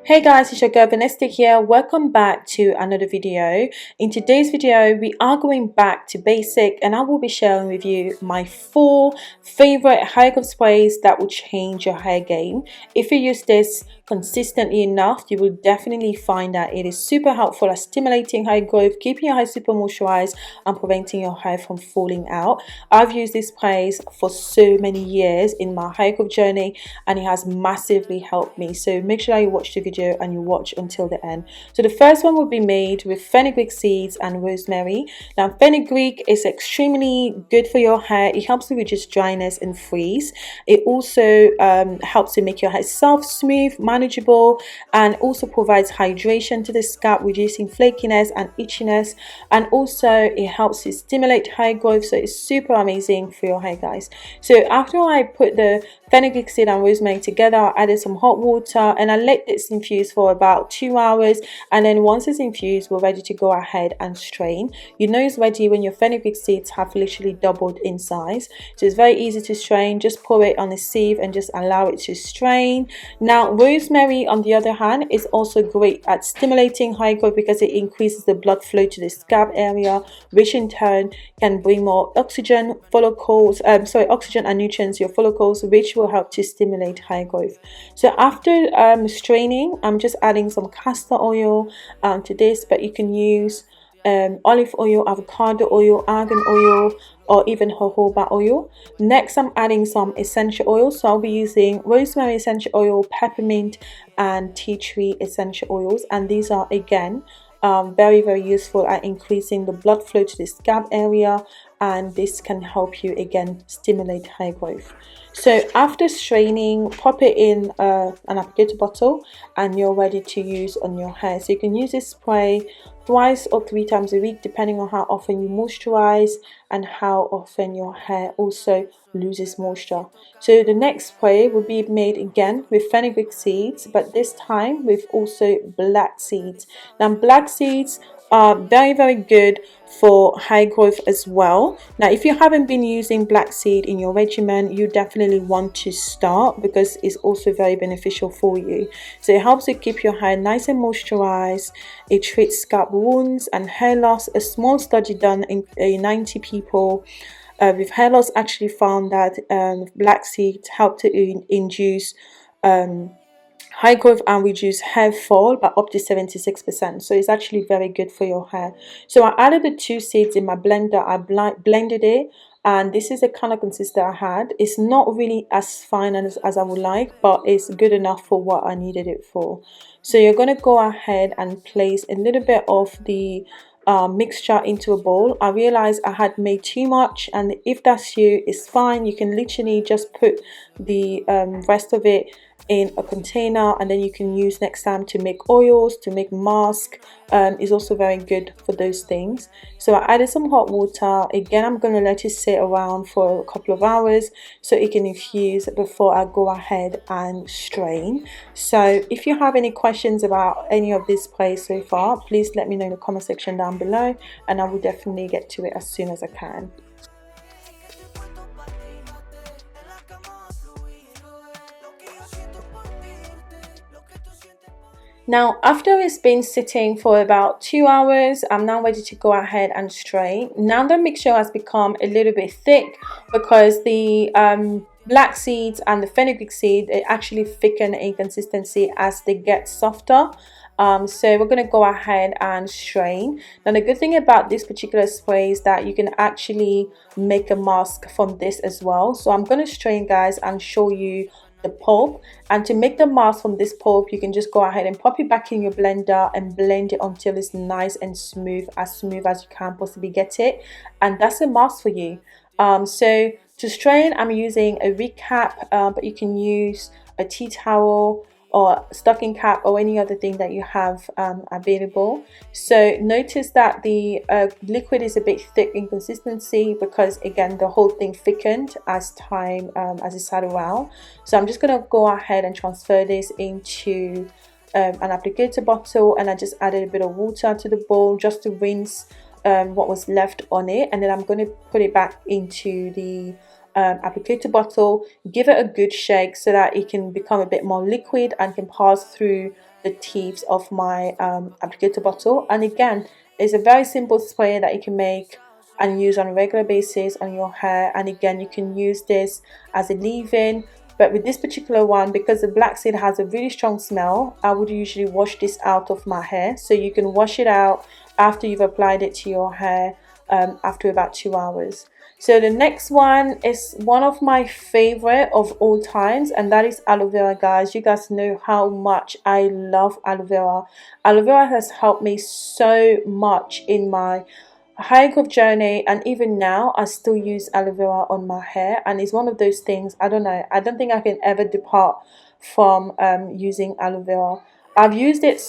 Hey guys, it's your girl Vanessa here. Welcome back to another video. In today's video, we are going back to basic and I will be sharing with you my 4 favorite hair growth sprays that will change your hair game. If you use this consistently enough, you will definitely find that it is super helpful at stimulating hair growth, keeping your hair super moisturized and preventing your hair from falling out. I've used these sprays for so many years in my hair growth journey and it has massively helped me. So make sure that you watch the video and you watch until the end. So the first one will be made with fenugreek seeds and rosemary. Now fenugreek is extremely good for your hair. It helps to reduce dryness and frizz. It also helps to make your hair soft, smooth, manageable, and also provides hydration to the scalp, reducing flakiness and itchiness, and also it helps to stimulate hair growth. So it's super amazing for your hair, guys. So after I put the fenugreek seed and rosemary together, I added some hot water and I let this infuse for about 2 hours, and then once it's infused, we're ready to go ahead and strain. You know it's ready when your fenugreek seeds have literally doubled in size. So it's very easy to strain. Just pour it on a sieve and just allow it to strain. Now rosemary, on the other hand, is also great at stimulating hair growth because it increases the blood flow to the scalp area, which in turn can bring more oxygen and nutrients to your follicles, which will help to stimulate hair growth. So after straining, I'm just adding some castor oil to this, but you can use olive oil, avocado oil, argan oil, or even jojoba oil. Next, I'm adding some essential oils. So I'll be using rosemary essential oil, peppermint, and tea tree essential oils, and these are again very useful at increasing the blood flow to the scalp area, and this can help you again stimulate hair growth. So after straining, pop it in an applicator bottle and you're ready to use on your hair. So you can use this spray twice or 3 times a week, depending on how often you moisturize and how often your hair also loses moisture. So the next spray will be made again with fenugreek seeds, but this time with also black seeds. Now black seeds are very good for hair growth as well. Now if you haven't been using black seed in your regimen, you definitely want to start because it's also very beneficial for you. So it helps to keep your hair nice and moisturized. It treats scalp wounds and hair loss. A small study done in 90 people with hair loss actually found that black seeds help to induce hair growth and reduce hair fall by up to 76%. So it's actually very good for your hair. So I added the 2 seeds in my blender. I blended it, and this is the kind of consistency I had. It's not really as fine as I would like, but it's good enough for what I needed it for. So you're going to go ahead and place a little bit of the mixture into a bowl. I realized I had made too much, and if that's you, it's fine. You can literally just put the rest of it in a container, and then you can use next time to make oils, to make mask. Is also very good for those things. So I added some hot water. Again, I'm going to let it sit around for a couple of hours so it can infuse before I go ahead and strain. So if you have any questions about any of this sprays so far, please let me know in the comment section down below, and I will definitely get to it as soon as I can. Now after it's been sitting for about 2 hours, I'm now ready to go ahead and strain. Now the mixture has become a little bit thick because the black seeds and the fenugreek seed, they actually thicken in consistency as they get softer. So we're going to go ahead and strain. Now the good thing about this particular spray is that you can actually make a mask from this as well. So I'm going to strain, guys, and show you the pulp. And to make the mask from this pulp, you can just go ahead and pop it back in your blender and blend it until it's nice and smooth as you can possibly get it, and that's a mask for you. So to strain, I'm using a wig cap, but you can use a tea towel or stocking cap or any other thing that you have available. So notice that the liquid is a bit thick in consistency because again the whole thing thickened as time as it sat around. So I'm just going to go ahead and transfer this into an applicator bottle, and I just added a bit of water to the bowl just to rinse what was left on it, and then I'm going to put it back into the applicator bottle, give it a good shake so that it can become a bit more liquid and can pass through the tips of my applicator bottle. And again, it's a very simple spray that you can make and use on a regular basis on your hair. And again, you can use this as a leave-in, but with this particular one, because the black seed has a really strong smell, I would usually wash this out of my hair. So you can wash it out after you've applied it to your hair after about 2 hours. So the next one is one of my favorite of all times, and that is aloe vera, guys. You guys know how much I love aloe vera. Aloe vera has helped me so much in my hair growth journey, and even now I still use aloe vera on my hair, and it's one of those things, I don't know, I don't think I can ever depart from using aloe vera. I've used it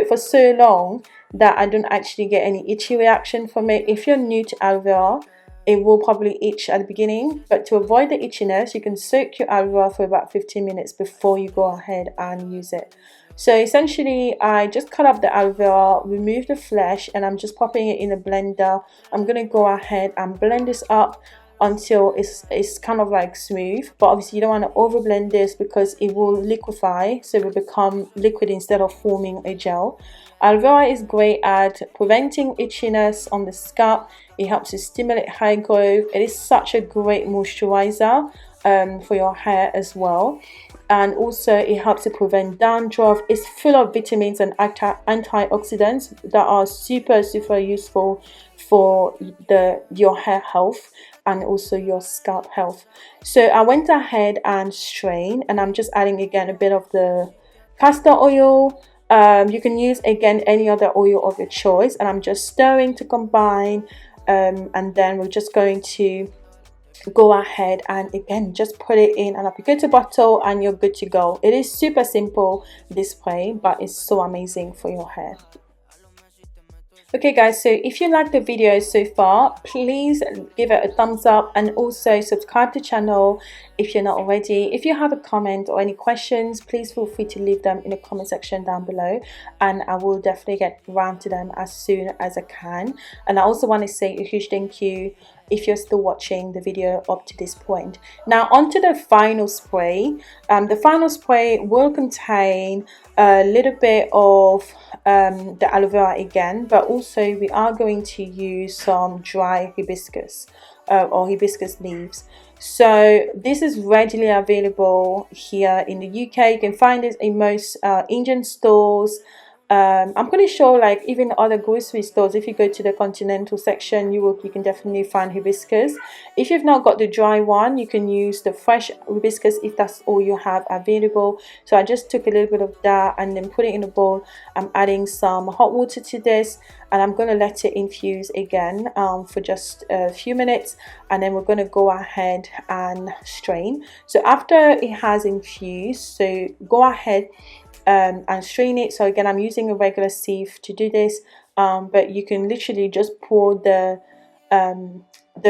for so long that I don't actually get any itchy reaction from it. If you're new to aloe vera, it will probably itch at the beginning, but to avoid the itchiness, you can soak your aloe vera for about 15 minutes before you go ahead and use it. So essentially, I just cut up the aloe vera, remove the flesh, and I'm just popping it in a blender. I'm going to go ahead and blend this up until it's kind of like smooth, but obviously you don't want to over blend this because it will liquefy, so it will become liquid instead of forming a gel. Aloe vera is great at preventing itchiness on the scalp. It helps to stimulate hair growth. It is such a great moisturizer for your hair as well, and also it helps to prevent dandruff. It's full of vitamins and antioxidants that are super useful for your hair health and also your scalp health. So I went ahead and strained, and I'm just adding again a bit of the castor oil. You can use again any other oil of your choice, and I'm just stirring to combine, and then we're just going to go ahead and again just put it in an applicator bottle and you're good to go. It is super simple, this spray, but it's so amazing for your hair. Okay guys, so if you like the video so far, please give it a thumbs up and also subscribe to the channel if you're not already. If you have a comment or any questions, please feel free to leave them in the comment section down below, and I will definitely get around to them as soon as I can. And I also want to say a huge thank you if you're still watching the video up to this point. Now onto the final spray. The final spray will contain a little bit of the aloe vera again, but also we are going to use some dry hibiscus or hibiscus leaves. So this is readily available here in the UK. You can find it in most Indian stores. I'm pretty sure like even other grocery stores, if you go to the continental section, you can definitely find hibiscus. If you've not got the dry one, you can use the fresh hibiscus if that's all you have available. So I just took a little bit of that and then put it in a bowl. I'm adding some hot water to this, and I'm going to let it infuse again for just a few minutes, and then we're going to go ahead and strain. So after it has infused, so go ahead and strain it. So again, I'm using a regular sieve to do this, but you can literally just pour the